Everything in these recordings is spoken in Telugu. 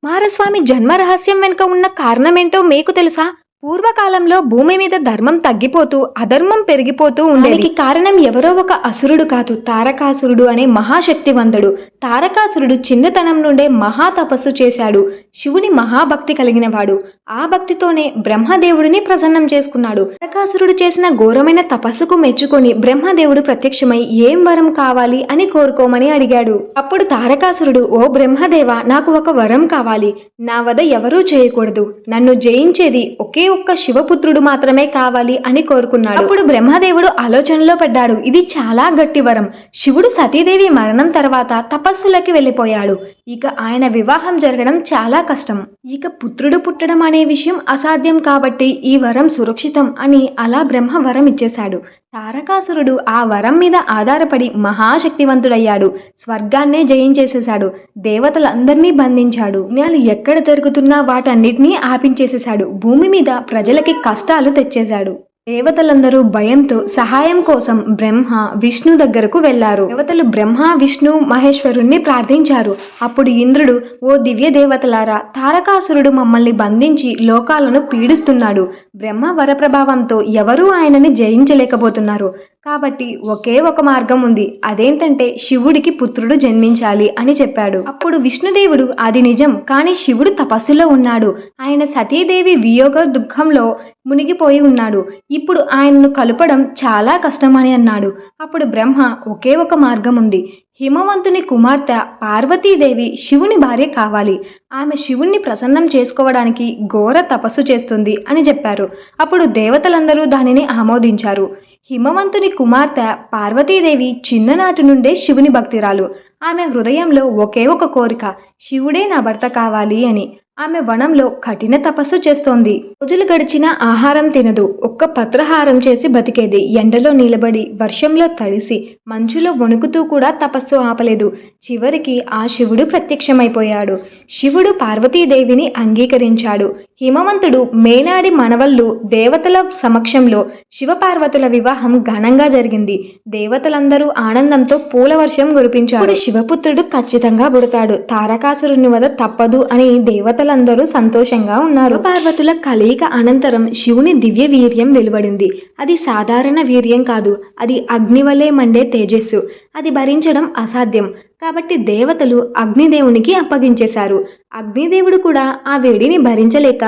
కుమారస్వామి జన్మ రహస్యం వెనుక ఉన్న కారణమేంటో మీకు తెలుసా? పూర్వకాలంలో భూమి మీద ధర్మం తగ్గిపోతూ అధర్మం పెరిగిపోతూ ఉండేది. దానికి కారణం ఎవరో ఒక అసురుడు కాదు, తారకాసురుడు అనే మహాశక్తివంతుడు. తారకాసురుడు చిన్నతనం నుండే మహా తపస్సు చేశాడు. శివుని మహాభక్తి కలిగినవాడు. ఆ భక్తితోనే బ్రహ్మదేవుడిని ప్రసన్నం చేసుకున్నాడు. తారకాసురుడు చేసిన ఘోరమైన తపస్సుకు మెచ్చుకొని బ్రహ్మదేవుడు ప్రత్యక్షమై ఏం వరం కావాలి అని కోరుకోమని అడిగాడు. అప్పుడు తారకాసురుడు, ఓ బ్రహ్మదేవ, నాకు ఒక వరం కావాలి. నా వద ఎవరూ చేయకూడదు. నన్ను జయించేది ఒకే ఒక్క శివపుత్రుడు మాత్రమే కావాలి అని కోరుకున్నాడు. అప్పుడు బ్రహ్మదేవుడు ఆలోచనలో పడ్డాడు. ఇది చాలా గట్టి వరం. శివుడు సతీదేవి మరణం తర్వాత తపస్సులకి వెళ్ళిపోయాడు. ఇక ఆయన వివాహం జరగడం చాలా కష్టం. ఇక పుత్రుడు పుట్టడం అనే విషయం అసాధ్యం కాబట్టి ఈ వరం సురక్షితం అని అలా బ్రహ్మ వరం ఇచ్చేశాడు. తారకాసురుడు ఆ వరం మీద ఆధారపడి మహాశక్తివంతుడయ్యాడు. స్వర్గాన్నే జయించేసేశాడు. దేవతలందరినీ బంధించాడు. యజ్ఞాలు ఎక్కడ జరుగుతున్నా వాటన్నిటినీ ఆపించేసేశాడు. భూమి మీద ప్రజలకి కష్టాలు తెచ్చేశాడు. దేవతలందరూ భయంతో సహాయం కోసం బ్రహ్మ విష్ణు దగ్గరకు వెళ్లారు. దేవతలు బ్రహ్మ విష్ణు మహేశ్వరుణ్ణి ప్రార్థించారు. అప్పుడు ఇంద్రుడు, ఓ దివ్య దేవతలారా, తారకాసురుడు మమ్మల్ని బంధించి లోకాలను పీడిస్తున్నాడు. బ్రహ్మ వరప్రభావంతో ఎవరూ ఆయనని జయించలేకపోతున్నారు. కాబట్టి ఒకే ఒక మార్గం ఉంది. అదేంటంటే శివుడికి పుత్రుడు జన్మించాలి అని చెప్పాడు. అప్పుడు విష్ణుదేవుడు, అది నిజం, కానీ శివుడు తపస్సులో ఉన్నాడు. ఆయన సతీదేవి వియోగ దుఃఖంలో మునిగిపోయి ఉన్నాడు. ఇప్పుడు ఆయనను కలపడం చాలా కష్టమని అన్నాడు. అప్పుడు బ్రహ్మ, ఒకే ఒక మార్గం ఉంది. హిమవంతుని కుమార్తె పార్వతీదేవి శివుని భార్య కావాలి. ఆమె శివుణ్ణి ప్రసన్నం చేసుకోవడానికి ఘోర తపస్సు చేస్తుంది అని చెప్పారు. అప్పుడు దేవతలందరూ దానిని ఆమోదించారు. హిమవంతుని కుమార్తె పార్వతీదేవి చిన్ననాటి నుండే శివుని భక్తిరాలు. ఆమె హృదయంలో ఒకే ఒక కోరిక, శివుడే నా భర్త కావాలి అని. ఆమె వనంలో కఠిన తపస్సు చేస్తోంది. రోజులు గడిచినా ఆహారం తినదు. ఒక్క పత్రహారం చేసి బతికేది. ఎండలో నిలబడి, వర్షంలో తడిసి, మంచులో వణుకుతూ కూడా తపస్సు ఆపలేదు. చివరికి ఆ శివుడు ప్రత్యక్షమైపోయాడు. శివుడు పార్వతీదేవిని అంగీకరించాడు. హిమవంతుడు మేనాడి మనవళ్ళు దేవతల సమక్షంలో శివపార్వతుల వివాహం ఘనంగా జరిగింది. దేవతలందరూ ఆనందంతో పూల వర్షం కురిపించారు. శివపుత్రుడు ఖచ్చితంగా పుడతాడు. తారకాసురుని వద తప్పదు అని దేవతలందరూ సంతోషంగా ఉన్నారు. పార్వతుల కలయిక అనంతరం శివుని దివ్య వీర్యం వెలువడింది. అది సాధారణ వీర్యం కాదు. అది అగ్నివలే మండే తేజస్సు. అది భరించడం అసాధ్యం. కాబట్టి దేవతలు అగ్నిదేవునికి అప్పగించేశారు. అగ్నిదేవుడు కూడా ఆ వేడిని భరించలేక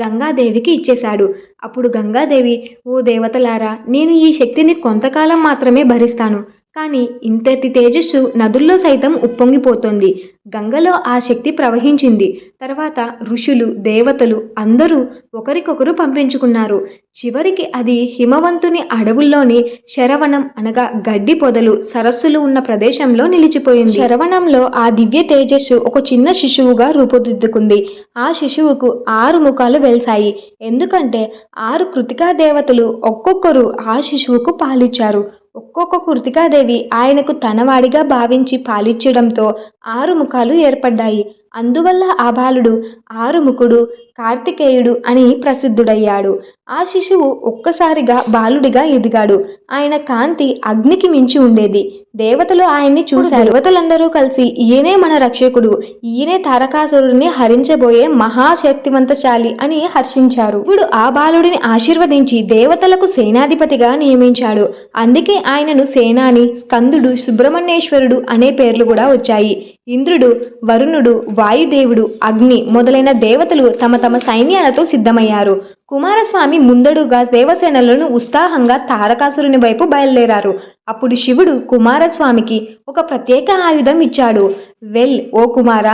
గంగాదేవికి ఇచ్చేశాడు. అప్పుడు గంగాదేవి, ఓ దేవతలారా, నేను ఈ శక్తిని కొంతకాలం మాత్రమే భరిస్తాను. కానీ ఇంతటి తేజస్సు నదుల్లో సైతం ఉప్పొంగిపోతోంది. గంగలో ఆ శక్తి ప్రవహించింది. తర్వాత ఋషులు, దేవతలు అందరూ ఒకరికొకరు పంపించుకున్నారు. చివరికి అది హిమవంతుని అడవుల్లోని శరవణం అనగా గడ్డి పొదలు, సరస్సులు ఉన్న ప్రదేశంలో నిలిచిపోయింది. శరవణంలో ఆ దివ్య తేజస్సు ఒక చిన్న శిశువుగా రూపుదిద్దుకుంది. ఆ శిశువుకు 6 ముఖాలు వెలిశాయి. ఎందుకంటే 6 కృతికా దేవతలు ఒక్కొక్కరు ఆ శిశువుకు పాలిచ్చారు. ఒక్కొక్క కృతికాదేవి ఆయనకు తనవాడిగా భావించి పాలిచ్చడంతో 6 ముఖాలు ఏర్పడ్డాయి. అందువల్ల ఆ బాలుడు 6 ముఖుడు కార్తికేయుడు అని ప్రసిద్ధుడయ్యాడు. ఆ శిశువు ఒక్కసారిగా బాలుడిగా ఎదిగాడు. ఆయన కాంతి అగ్నికి మించి ఉండేది. దేవతలు ఆయన్ని చూశారు. దేవతలందరూ కలిసి, ఈయనే మన రక్షకుడు, ఈయనే తారకాసురుడిని హరించబోయే మహాశక్తివంతశాలి అని హర్షించారు. ఇప్పుడు ఆ బాలుడిని ఆశీర్వదించి దేవతలకు సేనాధిపతిగా నియమించాడు. అందుకే ఆయనను సేనాని, స్కందుడు, సుబ్రహ్మణ్యేశ్వరుడు అనే పేర్లు కూడా వచ్చాయి. ఇంద్రుడు, వరుణుడు, వాయుదేవుడు, అగ్ని మొదలైన దేవతలు తమ తమ సైన్యాలతో సిద్ధమయ్యారు. కుమారస్వామి ముందడుగా దేవసేనలను ఉత్సాహంగా తారకాసురుని వైపు బయలుదేరారు. అప్పుడు శివుడు కుమారస్వామికి ఒక ప్రత్యేక ఆయుధం ఇచ్చాడు. వెల్, ఓ కుమార,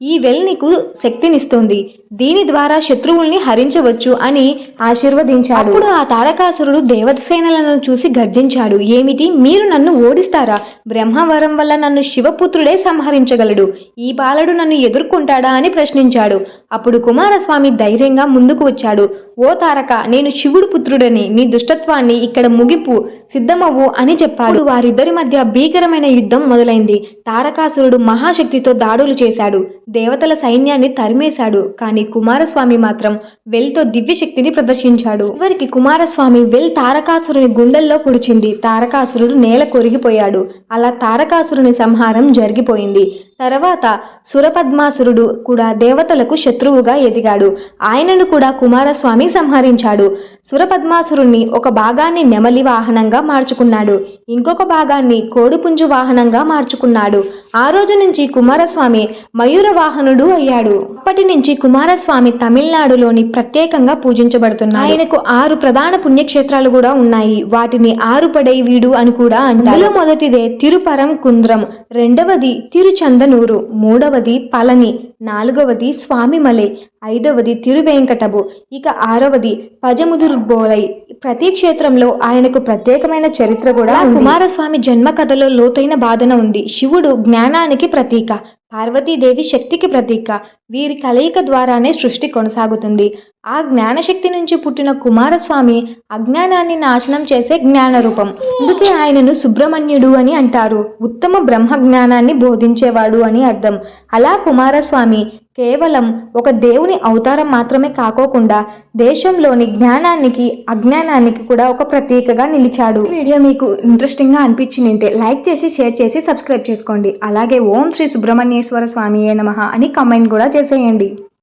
ఈ వెల్ నీకు శక్తినిస్తుంది. దీని ద్వారా శత్రువుల్ని హరించవచ్చు అని ఆశీర్వదించాడు. అప్పుడు ఆ తారకాసురుడు దేవసేనలను చూసి గర్జించాడు. ఏమిటి, మీరు నన్ను ఓడిస్తారా? బ్రహ్మవరం వల్ల నన్ను శివపుత్రుడే సంహరించగలడు. ఈ బాలుడు నన్ను ఎదుర్కొంటాడా అని ప్రశ్నించాడు. అప్పుడు కుమారస్వామి ధైర్యంగా ముందుకు వచ్చాడు. ఓ తారక, నేను శివుడు పుత్రుడని, నీ దుష్టత్వాన్ని ఇక్కడ ముగింపు సిద్ధమవ్వు అని చెప్పాడు. వారిద్దరి మధ్య భీకరమైన యుద్ధం మొదలైంది. తారకాసురుడు మహాశక్తితో దాడులు చేశాడు. దేవతల సైన్యాన్ని తరిమేశాడు. కానీ కుమారస్వామి మాత్రం వెల్తో దివ్య శక్తిని ప్రదర్శించాడు. చివరికి కుమారస్వామి వెల్ తారకాసురుని గుండెల్లో పొడిచింది. తారకాసురుడు నేల కొరిగిపోయాడు. అలా తారకాసురుని సంహారం జరిగిపోయింది. తర్వాత సురపద్మాసురుడు కూడా దేవతలకు శత్రువుగా ఎదిగాడు. ఆయనను కూడా కుమారస్వామి సంహరించాడు. సురపద్మాసురుణ్ణి ఒక భాగాన్ని నెమలి వాహనంగా మార్చుకున్నాడు. ఇంకొక భాగాన్ని కోడిపుంజు వాహనంగా మార్చుకున్నాడు. ఆ రోజు నుంచి కుమారస్వామి మయూర వాహనుడు అయ్యాడు. అప్పటి నుంచి కుమారస్వామి తమిళనాడులోని ప్రత్యేకంగా పూజించబడుతున్నాడు. ఆయనకు 6 ప్రధాన పుణ్యక్షేత్రాలు కూడా ఉన్నాయి. వాటిని ఆరుపడైవీడు అని కూడా అంటారు. మొదటిదే తిరుపరం కుంద్రం, రెండవది తిరుచందనూరు, మూడవది పళని, నాలుగవది స్వామిమలై, ఐదవది తిరువేంకటపు, ఇక 6వది పజముదుర్బోలై. ప్రతి క్షేత్రంలో ఆయనకు ప్రత్యేకమైన చరిత్ర కూడా ఉంది. కుమారస్వామి జన్మ కథలో లోతైన బాధన ఉంది. శివుడు జ్ఞానానికి ప్రతీక, పార్వతీదేవి శక్తికి ప్రతీక. వీరి కలయిక ద్వారానే సృష్టి కొనసాగుతుంది. ఆ జ్ఞానశక్తి నుంచి పుట్టిన కుమారస్వామి అజ్ఞానాన్ని నాశనం చేసే జ్ఞాన రూపం. అందుకే ఆయనను సుబ్రహ్మణ్యుడు అని అంటారు. ఉత్తమ బ్రహ్మ జ్ఞానాన్ని బోధించేవాడు అని అర్థం. అలా కుమారస్వామి కేవలం ఒక దేవుని అవతారం మాత్రమే కాకోకుండా దేశంలోని జ్ఞానానికి అజ్ఞానానికి కూడా ఒక ప్రతీకగా నిలిచాడు. ఈ వీడియో మీకు ఇంట్రెస్టింగ్గా అనిపించిందంటే లైక్ చేసి, షేర్ చేసి, సబ్స్క్రైబ్ చేసుకోండి. అలాగే ఓం శ్రీ సుబ్రహ్మణ్యేశ్వర స్వామియే నమః అని కామెంట్ కూడా చేసేయండి.